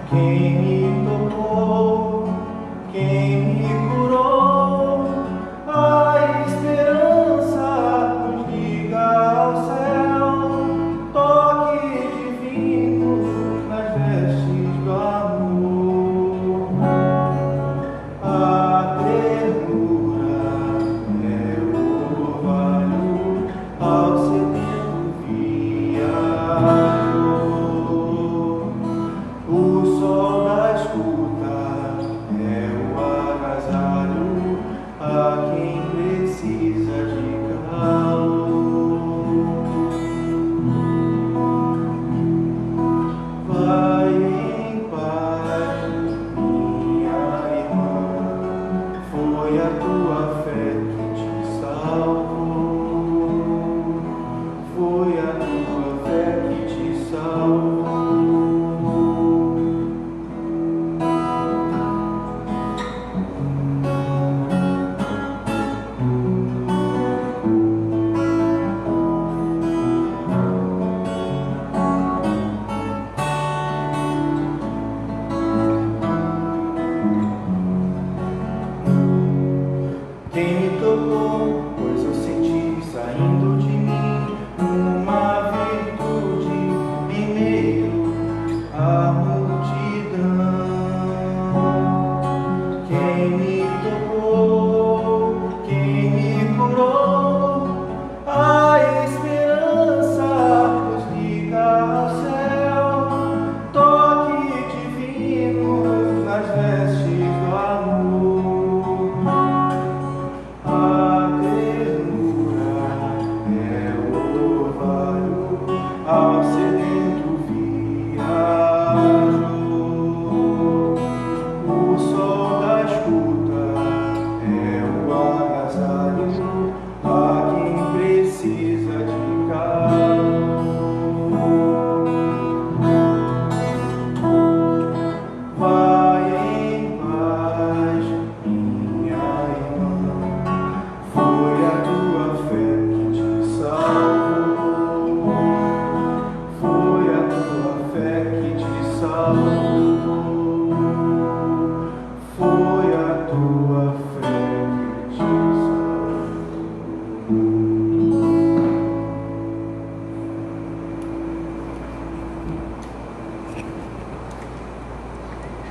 Quem me tocou, quem me curou, a esperança nos liga ao céu, toque divino nas vestes do amor. A ternura é o orvalho ao sedento viajou. O sol da escuta é o agasalho a quem precisa de calor. Vai em paz, minha irmã, foi a tua fé que te salvou. Foi a tua fé que te salvou. Quem me tocou, pois eu senti saindo de mim uma virtude em meio à multidão. Quem me tocou, quem me curou, a esperança nos liga ao céu, toque divino nas vestes do amor. A ternura é o orvalho ao sedento viajou. O sol da escuta é o agasalho a quem precisa de calor. Vai em paz, minha irmã, foi a tua fé que te salvou. Foi a tua fé que te salvou. Foi a tua fé que te salvou.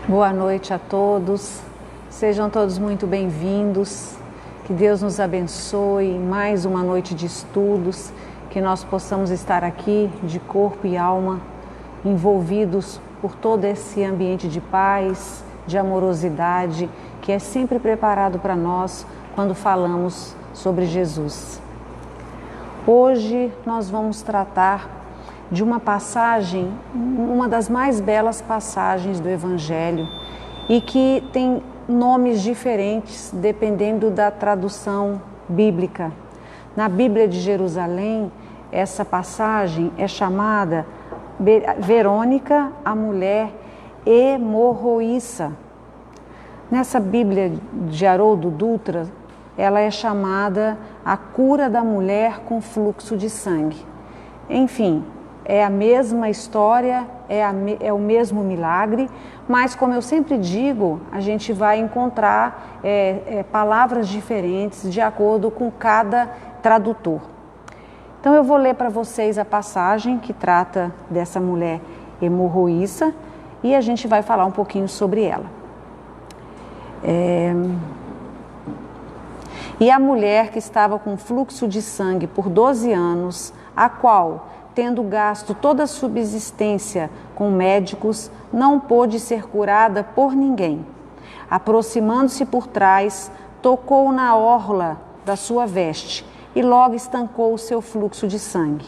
Boa noite a todos, sejam todos muito bem-vindos, que Deus nos abençoe em mais uma noite de estudos, que nós possamos estar aqui de corpo e alma, envolvidos por todo esse ambiente de paz, de amorosidade, que é sempre preparado para nós quando falamos sobre Jesus. Hoje nós vamos tratar de uma passagem, uma das mais belas passagens do Evangelho e que tem nomes diferentes dependendo da tradução bíblica. Na Bíblia de Jerusalém, essa passagem é chamada Verônica, a mulher hemorroíça. Nessa Bíblia de Haroldo Dutra, ela é chamada a cura da mulher com fluxo de sangue. Enfim, é a mesma história, é o mesmo milagre, mas como eu sempre digo, a gente vai encontrar palavras diferentes de acordo com cada tradutor. Então eu vou ler para vocês a passagem que trata dessa mulher hemorroíça e a gente vai falar um pouquinho sobre ela. E a mulher que estava com fluxo de sangue por 12 anos, a qual, tendo gasto toda a subsistência com médicos, não pôde ser curada por ninguém. Aproximando-se por trás, tocou na orla da sua veste e logo estancou o seu fluxo de sangue.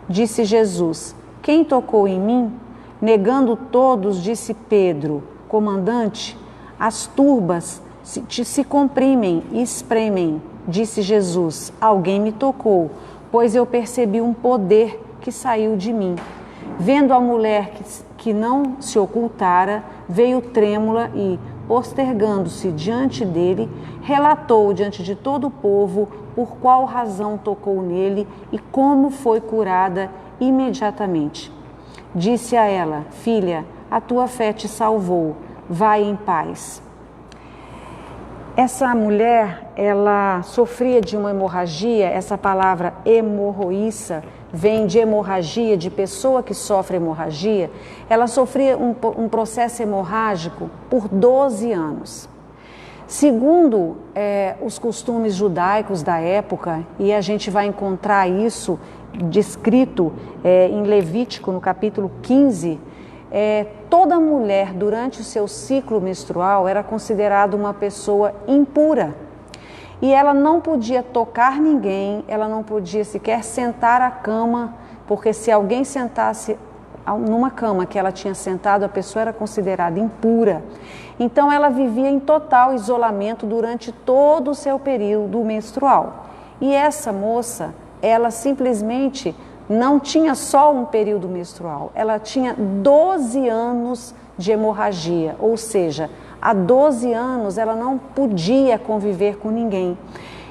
Disse Jesus: quem tocou em mim? Negando todos, disse Pedro: comandante, as turbas se comprimem e espremem. Disse Jesus: alguém me tocou, pois eu percebi um poder que saiu de mim. Vendo a mulher que não se ocultara, veio trêmula e, postergando-se diante dele, relatou diante de todo o povo por qual razão tocou nele e como foi curada imediatamente. Disse a ela: filha, a tua fé te salvou, vai em paz. Essa mulher, ela sofria de uma hemorragia. Essa palavra hemorroíça vem de hemorragia, de pessoa que sofre hemorragia. Ela sofria um processo hemorrágico por 12 anos. Segundo os costumes judaicos da época, e a gente vai encontrar isso descrito em Levítico, no capítulo 15, toda mulher durante o seu ciclo menstrual era considerada uma pessoa impura. E ela não podia tocar ninguém, ela não podia sequer sentar à cama, porque se alguém sentasse numa cama que ela tinha sentado, a pessoa era considerada impura. Então ela vivia em total isolamento durante todo o seu período menstrual. E essa moça, ela simplesmente não tinha só um período menstrual, ela tinha 12 anos de hemorragia, ou seja, há 12 anos ela não podia conviver com ninguém.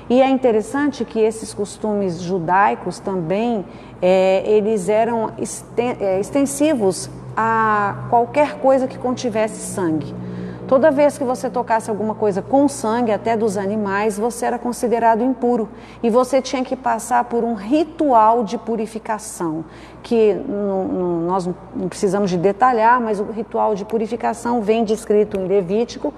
E é interessante que esses costumes judaicos também, eles eram extensivos a qualquer coisa que contivesse sangue. Toda vez que você tocasse alguma coisa com sangue, até dos animais, você era considerado impuro. E você tinha que passar por um ritual de purificação, que nós não precisamos de detalhar, mas o ritual de purificação vem descrito em Levítico.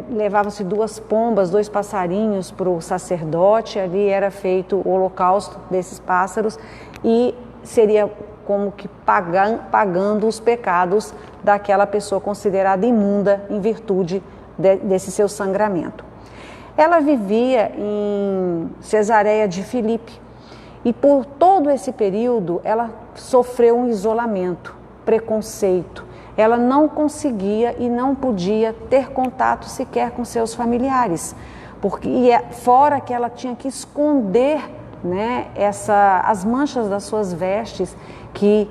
Levavam-se 2 pombas, 2 passarinhos para o sacerdote, ali era feito o holocausto desses pássaros e seria como que pagando os pecados daquela pessoa considerada imunda em virtude desse seu sangramento. Ela vivia em Cesareia de Filipe e por todo esse período ela sofreu um isolamento, preconceito. Ela não conseguia e não podia ter contato sequer com seus familiares, fora que ela tinha que esconder, né, as manchas das suas vestes que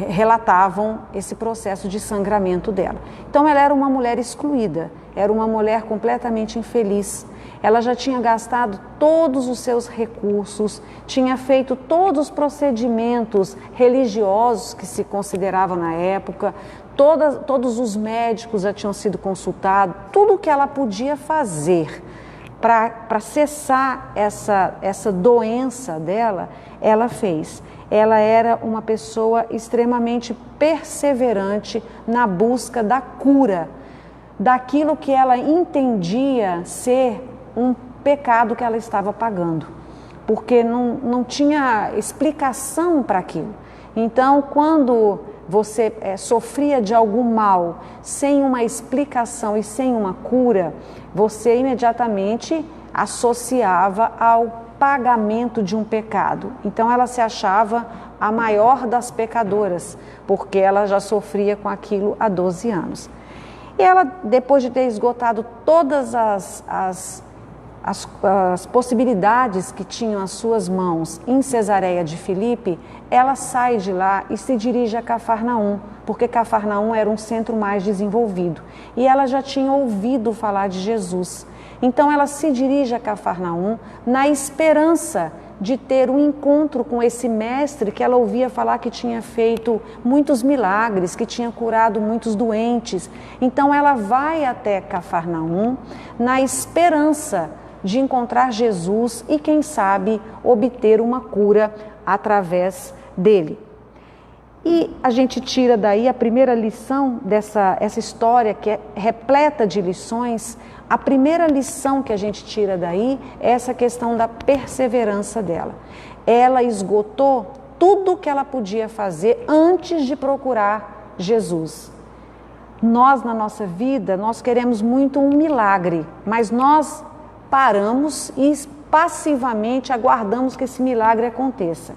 relatavam esse processo de sangramento dela. Então ela era uma mulher excluída, era uma mulher completamente infeliz. Ela já tinha gastado todos os seus recursos, tinha feito todos os procedimentos religiosos que se consideravam na época, todos os médicos já tinham sido consultados, tudo o que ela podia fazer para cessar essa doença dela, ela fez. Ela era uma pessoa extremamente perseverante na busca da cura, daquilo que ela entendia ser um pecado que ela estava pagando, porque não tinha explicação para aquilo. Então, quando você sofria de algum mal sem uma explicação e sem uma cura, você imediatamente associava ao pagamento de um pecado. Então ela se achava a maior das pecadoras, porque ela já sofria com aquilo há 12 anos. E ela, depois de ter esgotado todas as possibilidades que tinham as suas mãos em Cesareia de Filipe, ela sai de lá e se dirige a Cafarnaum, porque Cafarnaum era um centro mais desenvolvido. E ela já tinha ouvido falar de Jesus. Então ela se dirige a Cafarnaum na esperança de ter um encontro com esse mestre que ela ouvia falar que tinha feito muitos milagres, que tinha curado muitos doentes. Então ela vai até Cafarnaum na esperança de encontrar Jesus e, quem sabe, obter uma cura através dele. E a gente tira daí a primeira lição essa história, que é repleta de lições. A primeira lição que a gente tira daí é essa questão da perseverança dela. Ela esgotou tudo o que ela podia fazer antes de procurar Jesus. Nós, na nossa vida, nós queremos muito um milagre, mas nós paramos e passivamente aguardamos que esse milagre aconteça.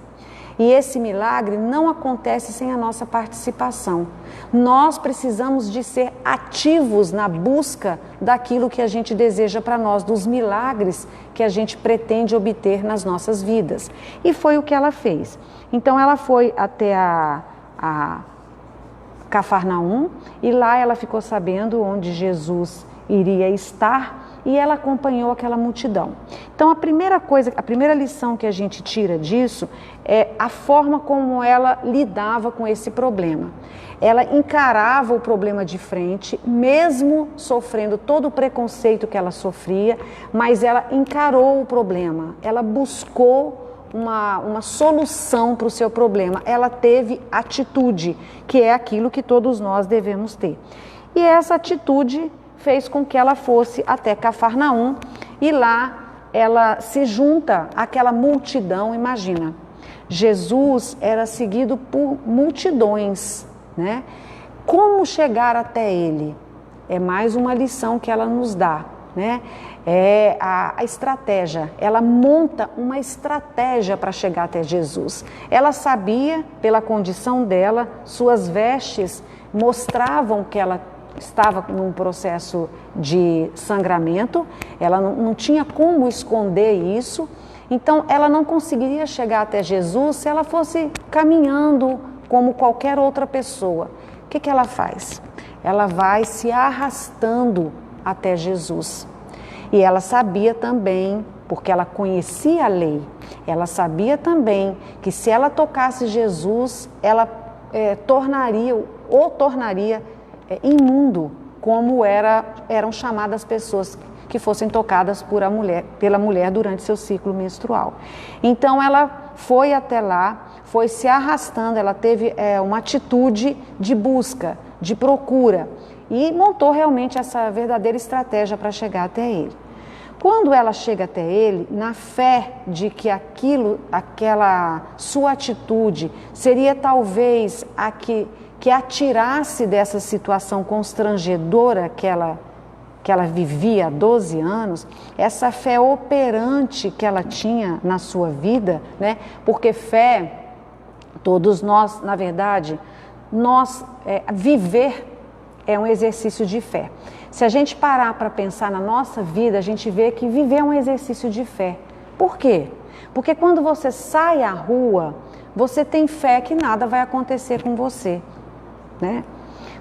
E esse milagre não acontece sem a nossa participação. Nós precisamos de ser ativos na busca daquilo que a gente deseja para nós, dos milagres que a gente pretende obter nas nossas vidas. E foi o que ela fez. Então ela foi até a Cafarnaum e lá ela ficou sabendo onde Jesus iria estar. e ela acompanhou aquela multidão. Então a primeira lição que a gente tira disso é a forma como ela lidava com esse problema. Ela encarava o problema de frente, mesmo sofrendo todo o preconceito que ela sofria, mas ela encarou o problema, ela buscou uma solução para o seu problema, ela teve atitude, que é aquilo que todos nós devemos ter. E essa atitude fez com que ela fosse até Cafarnaum e lá ela se junta àquela multidão. Imagina, Jesus era seguido por multidões, né? Como chegar até ele? É mais uma lição que ela nos dá, né? É a estratégia, ela monta uma estratégia para chegar até Jesus. Ela sabia, pela condição dela, suas vestes mostravam que ela estava num processo de sangramento, ela não tinha como esconder isso, então ela não conseguiria chegar até Jesus se ela fosse caminhando como qualquer outra pessoa. O que ela faz? Ela vai se arrastando até Jesus. E ela sabia também, porque ela conhecia a lei, ela sabia também que se ela tocasse Jesus, ela tornaria imundo, como eram chamadas pessoas que fossem tocadas pela mulher durante seu ciclo menstrual. Então ela foi até lá, foi se arrastando, ela teve uma atitude de busca, de procura e montou realmente essa verdadeira estratégia para chegar até ele. Quando ela chega até ele, na fé de que aquela sua atitude seria talvez a que a tirasse dessa situação constrangedora que ela vivia há 12 anos, essa fé operante que ela tinha na sua vida, né? Porque fé, todos nós, na verdade, viver é um exercício de fé. Se a gente parar para pensar na nossa vida, a gente vê que viver é um exercício de fé. Por quê? Porque quando você sai à rua, você tem fé que nada vai acontecer com você, né?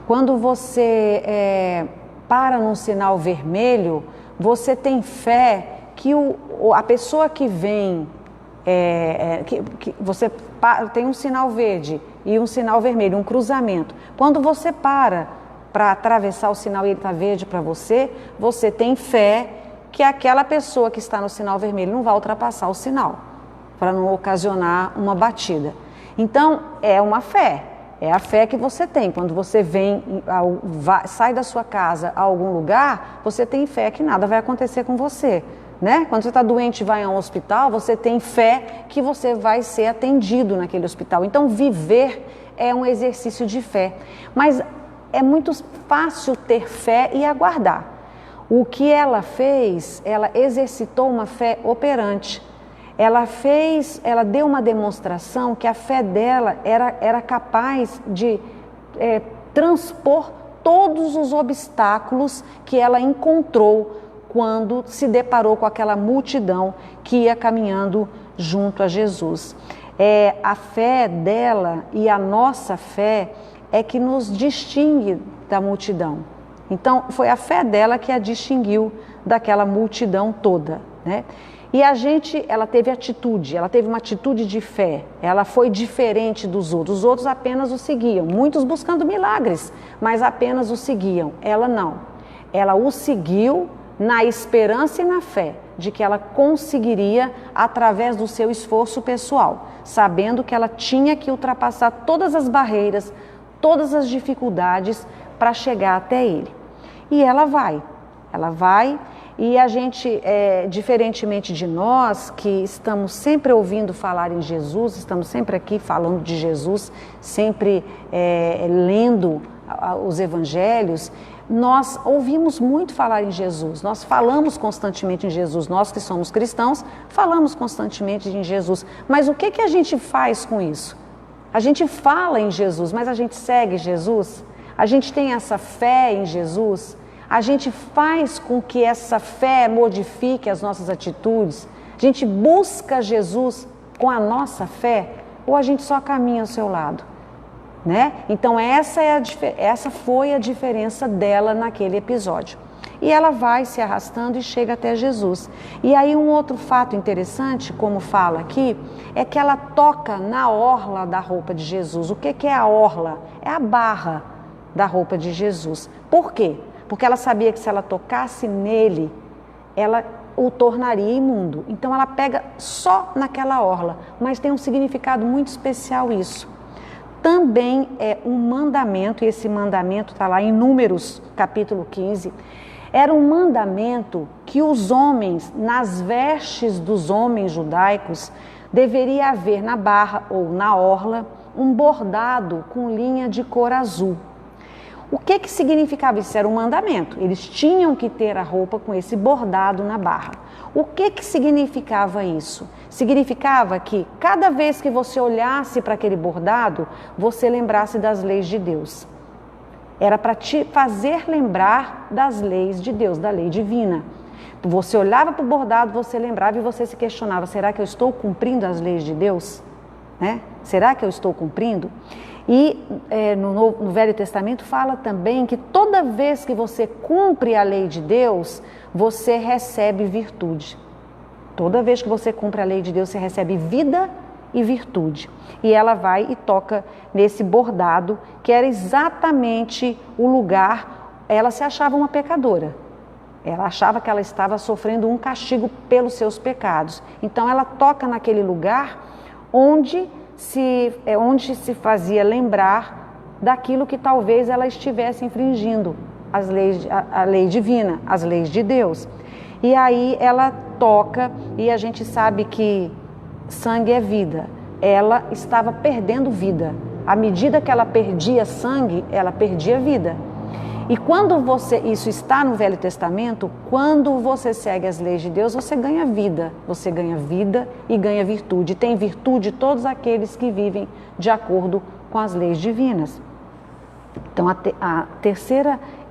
Quando você para num sinal vermelho, você tem fé que a pessoa que vem, que você tem um sinal verde e um sinal vermelho, um cruzamento. Quando você para atravessar o sinal e ele está verde para você, você tem fé que aquela pessoa que está no sinal vermelho não vai ultrapassar o sinal, para não ocasionar uma batida. Então, é uma fé, é a fé que você tem. Quando você sai da sua casa a algum lugar, você tem fé que nada vai acontecer com você, né? Quando você está doente e vai a um hospital, você tem fé que você vai ser atendido naquele hospital. Então, viver é um exercício de fé. Mas é muito fácil ter fé e aguardar. O que ela fez, ela exercitou uma fé operante. Ela deu uma demonstração que a fé dela era capaz de transpor todos os obstáculos que ela encontrou quando se deparou com aquela multidão que ia caminhando junto a Jesus. A fé dela e a nossa fé é que nos distingue da multidão. Então, foi a fé dela que a distinguiu daquela multidão toda, né? E ela teve atitude, ela teve uma atitude de fé, ela foi diferente dos outros. Os outros apenas o seguiam, muitos buscando milagres, mas apenas o seguiam. Ela não. Ela o seguiu na esperança e na fé de que ela conseguiria através do seu esforço pessoal, sabendo que ela tinha que ultrapassar todas as barreiras, todas as dificuldades para chegar até ele. E ela vai e a gente, diferentemente de nós que estamos sempre ouvindo falar em Jesus, estamos sempre aqui falando de Jesus, sempre lendo os evangelhos, nós ouvimos muito falar em Jesus, nós falamos constantemente em Jesus, nós que somos cristãos falamos constantemente em Jesus, mas o que a gente faz com isso? A gente fala em Jesus, mas a gente segue Jesus? A gente tem essa fé em Jesus? A gente faz com que essa fé modifique as nossas atitudes? A gente busca Jesus com a nossa fé? Ou a gente só caminha ao seu lado? Né? Então essa foi a diferença dela naquele episódio. e ela vai se arrastando e chega até Jesus. E aí um outro fato interessante, como fala aqui, é que ela toca na orla da roupa de Jesus. O que é a orla? É a barra da roupa de Jesus. Por quê? Porque ela sabia que se ela tocasse nele, ela o tornaria imundo. Então ela pega só naquela orla, mas tem um significado muito especial isso. Também é um mandamento, e esse mandamento está lá em Números, capítulo 15, era um mandamento que os homens, nas vestes dos homens judaicos, deveria haver na barra ou na orla um bordado com linha de cor azul. O que significava isso? Era um mandamento. Eles tinham que ter a roupa com esse bordado na barra. O que significava isso? Significava que cada vez que você olhasse para aquele bordado, você lembrasse das leis de Deus. Era para te fazer lembrar das leis de Deus, da lei divina. Você olhava para o bordado, você lembrava e você se questionava, será que eu estou cumprindo as leis de Deus? Né? Será que eu estou cumprindo? E no Velho Testamento fala também que toda vez que você cumpre a lei de Deus, você recebe virtude. Toda vez que você cumpre a lei de Deus, você recebe vida e virtude. E ela vai e toca nesse bordado, que era exatamente o lugar. Ela se achava uma pecadora. Ela achava que ela estava sofrendo um castigo pelos seus pecados. Então ela toca naquele lugar onde se fazia lembrar daquilo que talvez ela estivesse infringindo, a lei divina, as leis de Deus. E aí ela toca, e a gente sabe que sangue é vida. Ela estava perdendo vida. À medida que ela perdia sangue, ela perdia vida. E quando isso está no Velho Testamento, quando você segue as leis de Deus, você ganha vida. Você ganha vida e ganha virtude. Tem virtude todos aqueles que vivem de acordo com as leis divinas. Então,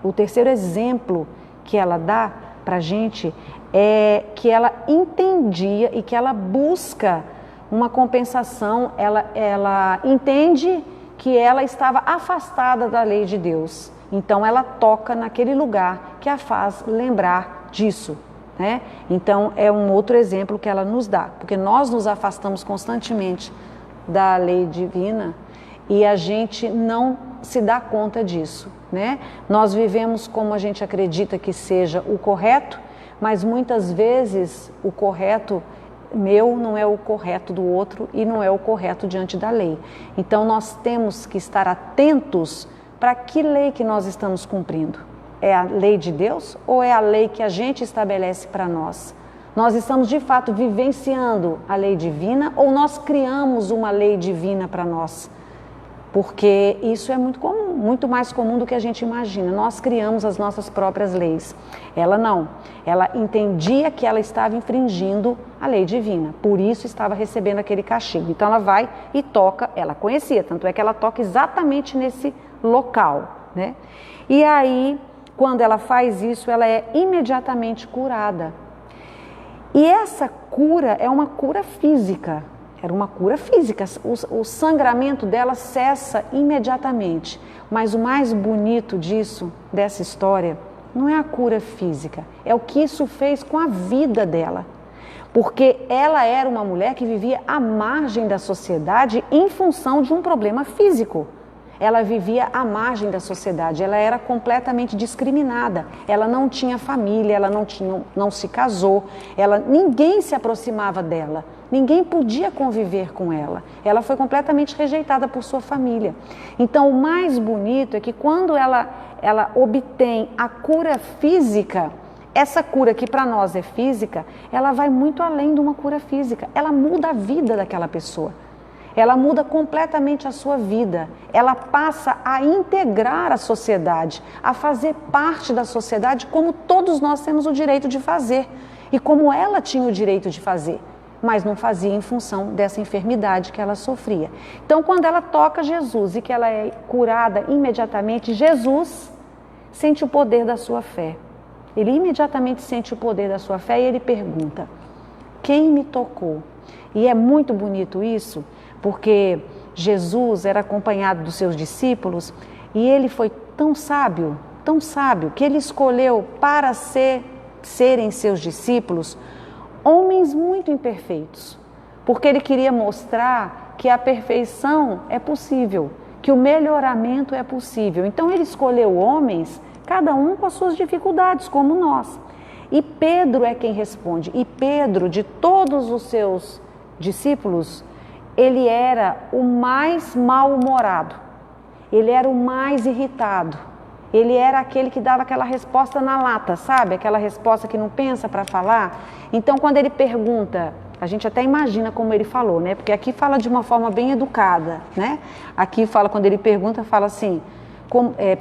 o terceiro exemplo que ela dá para a gente é que ela entendia e que ela busca uma compensação, ela entende que ela estava afastada da lei de Deus. Então ela toca naquele lugar que a faz lembrar disso, né? Então é um outro exemplo que ela nos dá, porque nós nos afastamos constantemente da lei divina e a gente não se dá conta disso, né? Nós vivemos como a gente acredita que seja o correto, mas muitas vezes o correto meu não é o correto do outro e não é o correto diante da lei. Então nós temos que estar atentos para que lei que nós estamos cumprindo. É a lei de Deus ou é a lei que a gente estabelece para nós? Nós estamos de fato vivenciando a lei divina ou nós criamos uma lei divina para nós? Porque isso é muito comum, muito mais comum do que a gente imagina. Nós criamos as nossas próprias leis. Ela não. Ela entendia que ela estava infringindo a lei divina. Por isso estava recebendo aquele castigo. Então ela vai e toca, ela conhecia, tanto é que ela toca exatamente nesse local, né? E aí, quando ela faz isso, ela é imediatamente curada. E essa cura é uma cura física. Era uma cura física, o sangramento dela cessa imediatamente. Mas o mais bonito dessa história, não é a cura física, é o que isso fez com a vida dela. Porque ela era uma mulher que vivia à margem da sociedade em função de um problema físico. Ela vivia à margem da sociedade, ela era completamente discriminada, ela não tinha família, ela não se casou, ninguém se aproximava dela, ninguém podia conviver com ela, ela foi completamente rejeitada por sua família. Então o mais bonito é que quando ela obtém a cura física, essa cura que para nós é física, ela vai muito além de uma cura física, ela muda a vida daquela pessoa. Ela muda completamente a sua vida, ela passa a integrar a sociedade, a fazer parte da sociedade como todos nós temos o direito de fazer e como ela tinha o direito de fazer, mas não fazia em função dessa enfermidade que ela sofria. Então, quando ela toca Jesus e que ela é curada imediatamente, Jesus sente o poder da sua fé. Ele imediatamente sente o poder da sua fé e ele pergunta: quem me tocou? E é muito bonito isso, porque Jesus era acompanhado dos seus discípulos e ele foi tão sábio tão sábio, que ele escolheu para serem seus discípulos homens muito imperfeitos, porque ele queria mostrar que a perfeição é possível, que o melhoramento é possível. Então ele escolheu homens, cada um com as suas dificuldades, como nós. E Pedro é quem responde. E Pedro, de todos os seus discípulos, ele era o mais mal-humorado, ele era o mais irritado, ele era aquele que dava aquela resposta na lata, sabe? Aquela resposta que não pensa para falar. Então, quando ele pergunta, a gente até imagina como ele falou, né? Porque aqui fala de uma forma bem educada, né? Aqui fala, quando ele pergunta, fala assim,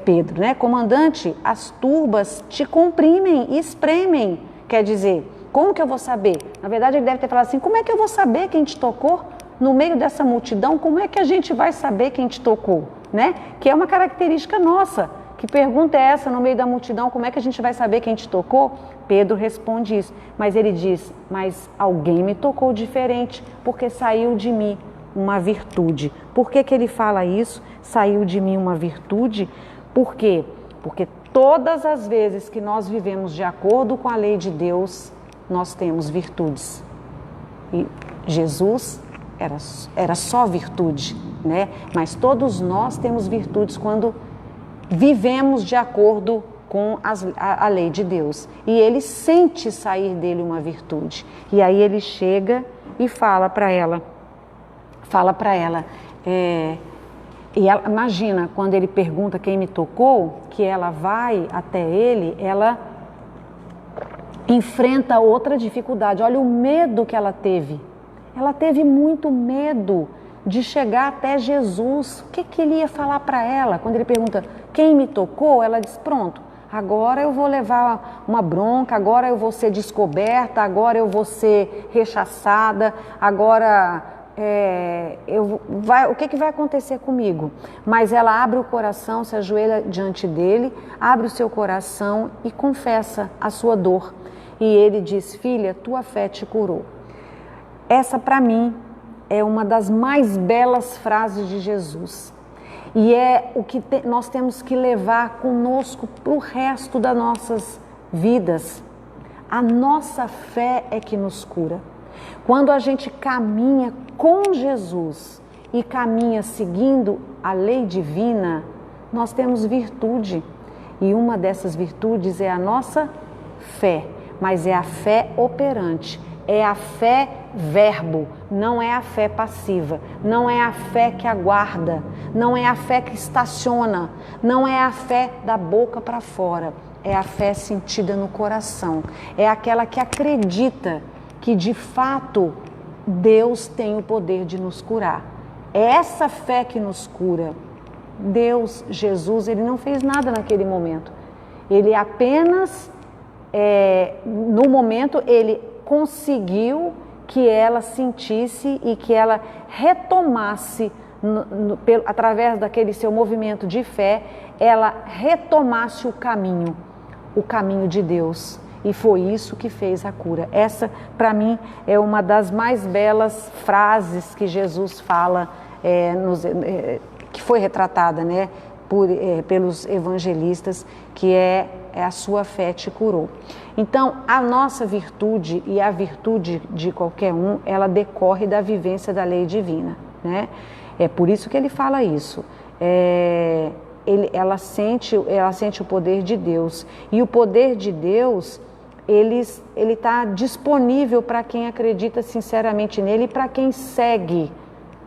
Pedro, né? Comandante, as turbas te comprimem e espremem. Quer dizer, como que eu vou saber? Na verdade, ele deve ter falado assim, como é que eu vou saber quem te tocou? No meio dessa multidão, como é que a gente vai saber quem te tocou? Né? Que é uma característica nossa. Que pergunta é essa no meio da multidão? Como é que a gente vai saber quem te tocou? Pedro responde isso, mas ele diz, mas alguém me tocou diferente, porque saiu de mim uma virtude. Por que que ele fala isso? Saiu de mim uma virtude? Por quê? Porque todas as vezes que nós vivemos de acordo com a lei de Deus, nós temos virtudes. E Jesus era só virtude, né? Mas todos nós temos virtudes quando vivemos de acordo com a lei de Deus. E ele sente sair dele uma virtude. E aí ele chega e fala para ela, e ela, imagina, quando ele pergunta quem me tocou, que ela vai até ele, ela enfrenta outra dificuldade. Olha o medo que ela teve. Ela teve muito medo de chegar até Jesus. O que ele ia falar para ela? Quando ele pergunta, quem me tocou? Ela diz, pronto, agora eu vou levar uma bronca, agora eu vou ser descoberta, agora eu vou ser rechaçada, agora o que vai acontecer comigo? Mas ela abre o coração, se ajoelha diante dele, abre o seu coração e confessa a sua dor. E ele diz, filha, tua fé te curou. Essa, para mim, é uma das mais belas frases de Jesus. E é o que nós temos que levar conosco para o resto das nossas vidas. A nossa fé é que nos cura. Quando a gente caminha com Jesus e caminha seguindo a lei divina, nós temos virtude. E uma dessas virtudes é a nossa fé, mas é a fé operante. É a fé verbo, não é a fé passiva, não é a fé que aguarda, não é a fé que estaciona, não é a fé da boca para fora, é a fé sentida no coração, é aquela que acredita que de fato Deus tem o poder de nos curar. É essa fé que nos cura. Deus, Jesus, ele não fez nada naquele momento, ele apenas, no momento, ele conseguiu que ela sentisse e que ela retomasse, através daquele seu movimento de fé, ela retomasse o caminho de Deus. E foi isso que fez a cura. Essa, para mim, é uma das mais belas frases que Jesus fala, que foi retratada, né, pelos evangelistas, que é a sua fé te curou. Então, a nossa virtude e a virtude de qualquer um, ela decorre da vivência da lei divina, né? É por isso que ele fala isso. Ela sente o poder de Deus. E o poder de Deus, ele está disponível para quem acredita sinceramente nele e para quem segue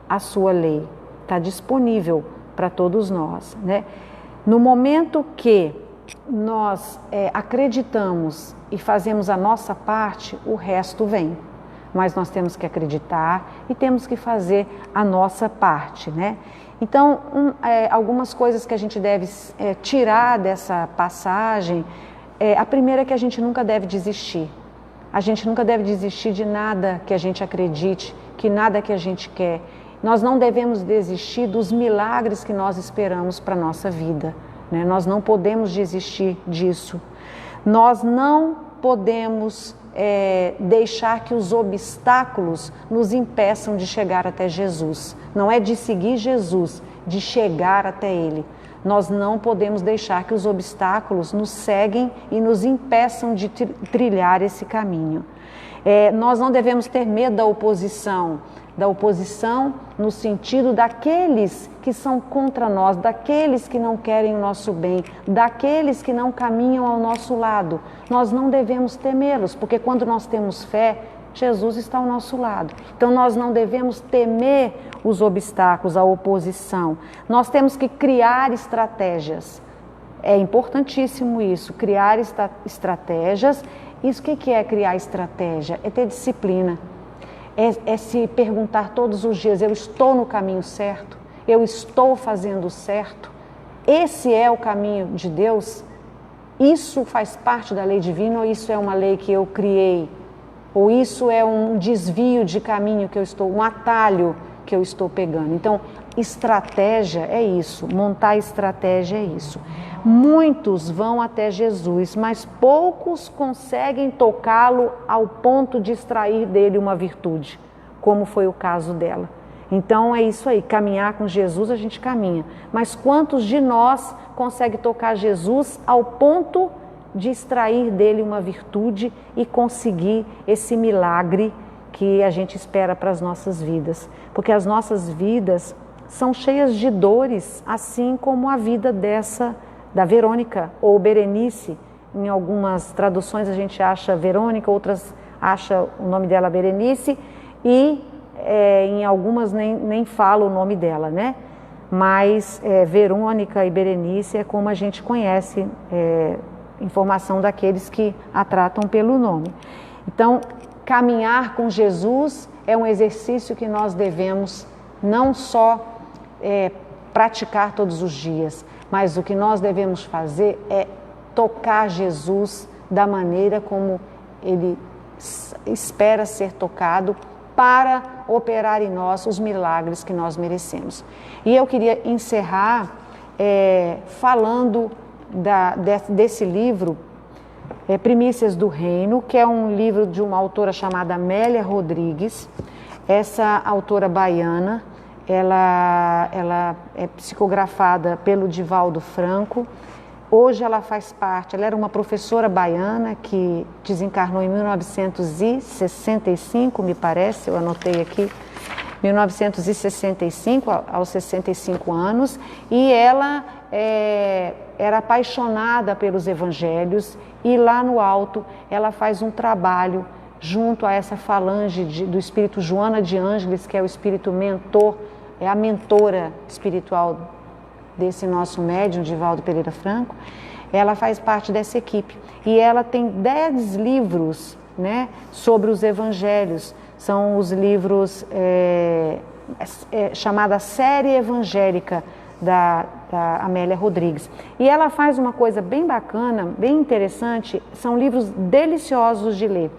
a sua lei. Está disponível para todos nós, né? No momento que nós acreditamos e fazemos a nossa parte, o resto vem. Mas nós temos que acreditar e temos que fazer a nossa parte, né? Então, algumas coisas que a gente deve tirar dessa passagem, a primeira é que a gente nunca deve desistir. A gente nunca deve desistir de nada que a gente acredite, que nada que a gente quer. Nós não devemos desistir dos milagres que nós esperamos para a nossa vida. Nós não podemos desistir disso. Nós não podemos deixar que os obstáculos nos impeçam de chegar até Jesus. Não é de seguir Jesus, de chegar até Ele. Nós não podemos deixar que os obstáculos nos ceguem e nos impeçam de trilhar esse caminho. Nós não devemos ter medo da oposição no sentido daqueles que são contra nós, daqueles que não querem o nosso bem, daqueles que não caminham ao nosso lado. Nós não devemos temê-los, porque quando nós temos fé, Jesus está ao nosso lado. Então nós não devemos temer os obstáculos, a oposição. Nós temos que criar estratégias. É importantíssimo isso, criar estratégias. Isso o que é criar estratégia? É ter disciplina. É se perguntar todos os dias, eu estou no caminho certo? Eu estou fazendo certo? Esse é o caminho de Deus? Isso faz parte da lei divina ou isso é uma lei que eu criei? Ou isso é um desvio de caminho que eu estou, um atalho que eu estou pegando? Então, estratégia é isso, montar estratégia é isso. Muitos vão até Jesus, mas poucos conseguem tocá-lo ao ponto de extrair dele uma virtude, como foi o caso dela. Então é isso aí, caminhar com Jesus a gente caminha, mas quantos de nós conseguem tocar Jesus ao ponto de extrair dele uma virtude e conseguir esse milagre que a gente espera para as nossas vidas? Porque as nossas vidas são cheias de dores, assim como a vida da Verônica ou Berenice. Em algumas traduções a gente acha Verônica, outras acha o nome dela Berenice e em algumas nem fala o nome dela, né? Mas Verônica e Berenice é como a gente conhece, informação daqueles que a tratam pelo nome. Então, caminhar com Jesus é um exercício que nós devemos não só praticar todos os dias, mas o que nós devemos fazer é tocar Jesus da maneira como Ele espera ser tocado para operar em nós os milagres que nós merecemos. E eu queria encerrar falando desse livro, Primícias do Reino, que é um livro de uma autora chamada Amélia Rodrigues. Essa autora baiana, ela é psicografada pelo Divaldo Franco. Hoje ela faz parte, ela era uma professora baiana que desencarnou em 1965, me parece, eu anotei aqui, 1965, aos 65 anos, e ela era apaixonada pelos evangelhos e lá no alto ela faz um trabalho junto a essa falange do espírito Joana de Ângeles, que é o espírito mentor, é a mentora espiritual desse nosso médium, Divaldo Pereira Franco. Ela faz parte dessa equipe e ela tem 10 livros, né, sobre os evangelhos. São os livros chamada Série Evangélica da Amélia Rodrigues. E ela faz uma coisa bem bacana, bem interessante, são livros deliciosos de ler.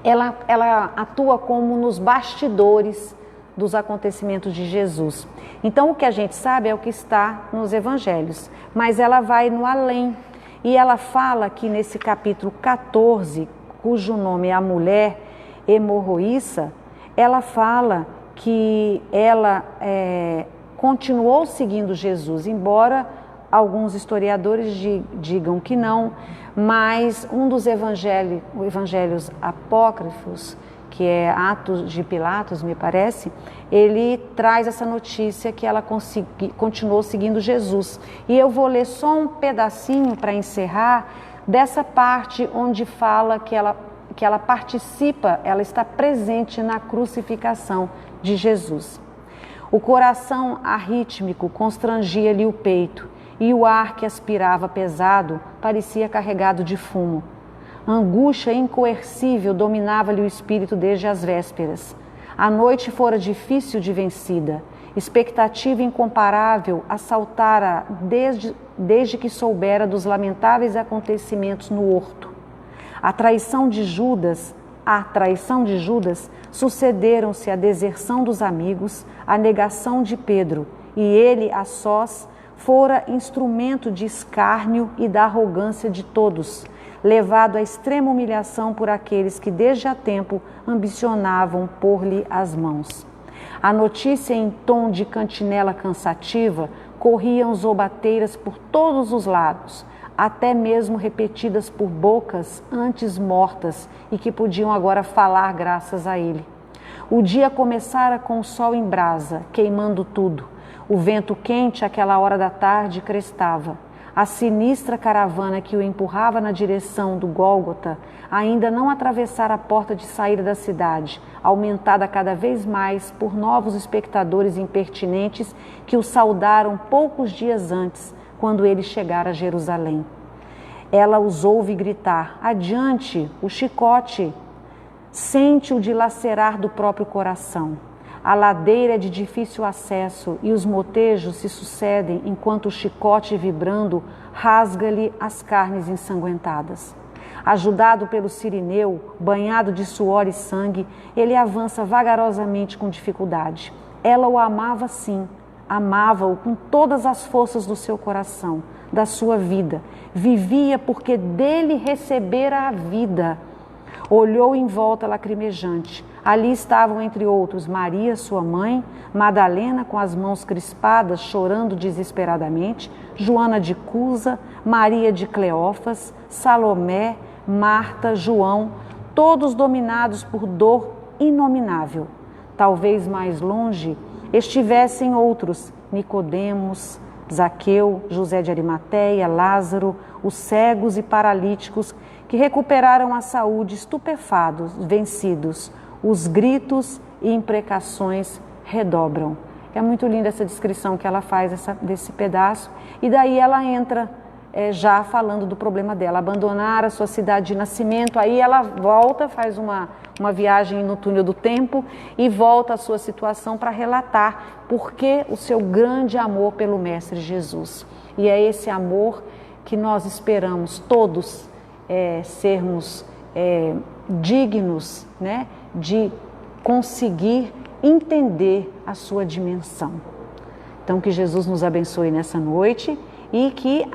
Ela atua como nos bastidores dos acontecimentos de Jesus. Então o que a gente sabe é o que está nos evangelhos, mas ela vai no além. E ela fala que nesse capítulo 14, cujo nome é A Mulher Hemorroíça, ela fala que ela continuou seguindo Jesus, embora alguns historiadores digam que não, mas um dos evangelhos apócrifos, que é Atos de Pilatos, me parece, ele traz essa notícia que ela continuou seguindo Jesus. E eu vou ler só um pedacinho para encerrar dessa parte onde fala que ela participa, ela está presente na crucificação de Jesus. O coração arrítmico constrangia-lhe o peito e o ar que aspirava pesado parecia carregado de fumo. Angústia incoercível dominava-lhe o espírito desde as vésperas. A noite fora difícil de vencida. Expectativa incomparável assaltara desde que soubera dos lamentáveis acontecimentos no horto. A traição de Judas sucederam-se a deserção dos amigos, a negação de Pedro, e ele, a sós, fora instrumento de escárnio e da arrogância de todos, levado à extrema humilhação por aqueles que desde há tempo ambicionavam pôr-lhe as mãos. A notícia em tom de cantinela cansativa corriam zobateiras por todos os lados, até mesmo repetidas por bocas antes mortas e que podiam agora falar graças a ele. O dia começara com o sol em brasa, queimando tudo. O vento quente, àquela hora da tarde, crestava. A sinistra caravana que o empurrava na direção do Gólgota ainda não atravessara a porta de saída da cidade, aumentada cada vez mais por novos espectadores impertinentes que o saudaram poucos dias antes, quando ele chegara a Jerusalém. Ela os ouve gritar: adiante, o chicote! Sente-o dilacerar do próprio coração. A ladeira é de difícil acesso e os motejos se sucedem enquanto o chicote vibrando rasga-lhe as carnes ensanguentadas. Ajudado pelo sirineu, banhado de suor e sangue, ele avança vagarosamente com dificuldade. Ela o amava sim, amava-o com todas as forças do seu coração, da sua vida. Vivia porque dele recebera a vida. Olhou em volta lacrimejante. Ali estavam, entre outros, Maria, sua mãe, Madalena, com as mãos crispadas, chorando desesperadamente, Joana de Cusa, Maria de Cleófas, Salomé, Marta, João, todos dominados por dor inominável. Talvez mais longe estivessem outros, Nicodemos, Zaqueu, José de Arimateia, Lázaro, os cegos e paralíticos que recuperaram a saúde estupefados, vencidos. Os gritos e imprecações redobram. É muito linda essa descrição que ela faz desse pedaço. E daí ela entra já falando do problema dela. Abandonar a sua cidade de nascimento. Aí ela volta, faz uma viagem no túnel do tempo e volta à sua situação para relatar por que o seu grande amor pelo Mestre Jesus. E é esse amor que nós esperamos todos sermos dignos, né, de conseguir entender a sua dimensão. Então, que Jesus nos abençoe nessa noite e que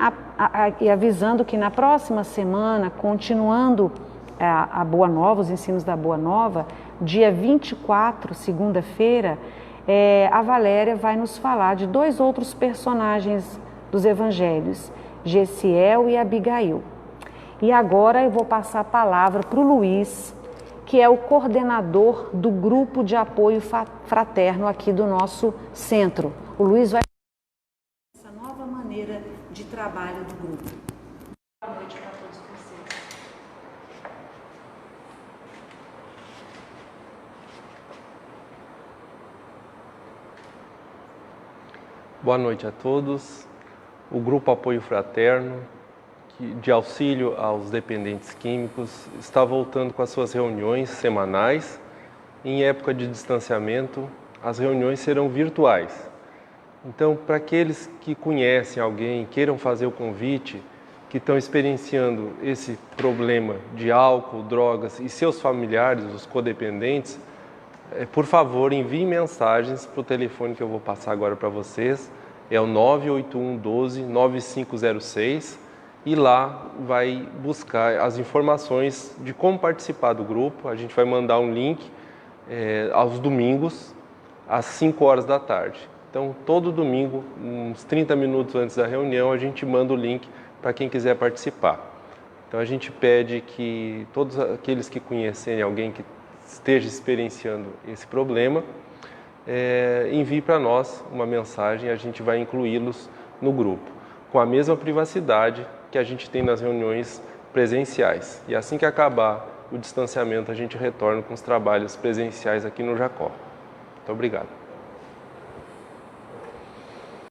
e avisando que na próxima semana, continuando a Boa Nova, os ensinos da Boa Nova, dia 24, segunda-feira, a Valéria vai nos falar de dois outros personagens dos evangelhos, Gessiel e Abigail. E agora eu vou passar a palavra para o Luiz, que é o coordenador do grupo de apoio fraterno aqui do nosso centro. O Luiz vai falar essa nova maneira de trabalho do grupo. Boa noite para todos vocês. Boa noite a todos. O Grupo Apoio Fraterno, de auxílio aos dependentes químicos, está voltando com as suas reuniões semanais. Em época de distanciamento, as reuniões serão virtuais. Então, para aqueles que conhecem alguém, queiram fazer o convite, que estão experienciando esse problema de álcool, drogas e seus familiares, os codependentes, por favor, enviem mensagens para o telefone que eu vou passar agora para vocês. É o 981 12 9506 e lá vai buscar as informações de como participar do grupo. A gente vai mandar um link aos domingos, às 5 horas da tarde. Então, todo domingo, uns 30 minutos antes da reunião, a gente manda o link para quem quiser participar. Então, a gente pede que todos aqueles que conhecerem alguém que esteja experienciando esse problema, envie para nós uma mensagem e a gente vai incluí-los no grupo, com a mesma privacidade que a gente tem nas reuniões presenciais. E assim que acabar o distanciamento, a gente retorna com os trabalhos presenciais aqui no Jacó. Muito obrigado.